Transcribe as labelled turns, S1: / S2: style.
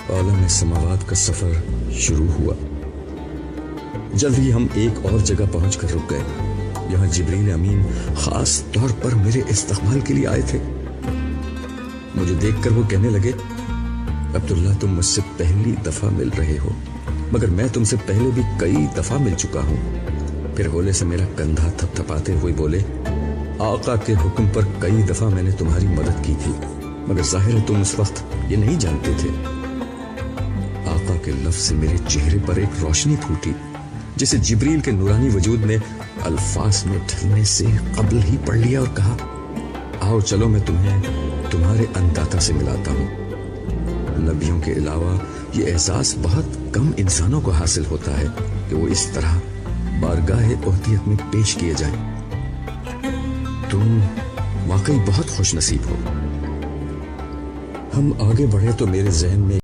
S1: عالم سماوات کا سفر شروع ہوا۔ جلد ہی ہم ایک اور جگہ پہنچ کر رک گئے۔ یہاں جبریل امین خاص طور پر میرے استقبال کے لیے آئے تھے۔ مجھے دیکھ کر وہ کہنے لگے، عبداللہ تم مجھ سے پہلی دفعہ مل رہے ہو، مگر میں تم سے پہلے بھی کئی دفعہ مل چکا ہوں۔ پھر ہولے سے میرا کندھا تھپ تھپاتے ہوئے بولے، آقا کے حکم پر کئی دفعہ میں نے تمہاری مدد کی تھی، مگر ظاہر ہے تم اس وقت یہ نہیں جانتے تھے۔ آقا کے لفظ سے میرے چہرے پر ایک روشنی پھوٹی، جسے جبریل کے نورانی وجود نے الفاظ میں ڈھلنے سے قبل ہی پڑھ لیا اور کہا، آؤ چلو میں تمہیں تمہارے انداتا سے ملاتا ہوں۔ نبیوں کے علاوہ یہ احساس بہت کم انسانوں کو حاصل ہوتا ہے کہ وہ اس طرح بارگاہ احدیت میں پیش کیے جائیں۔ تم واقعی بہت خوش نصیب ہو۔ ہم آگے بڑھے تو میرے ذہن میں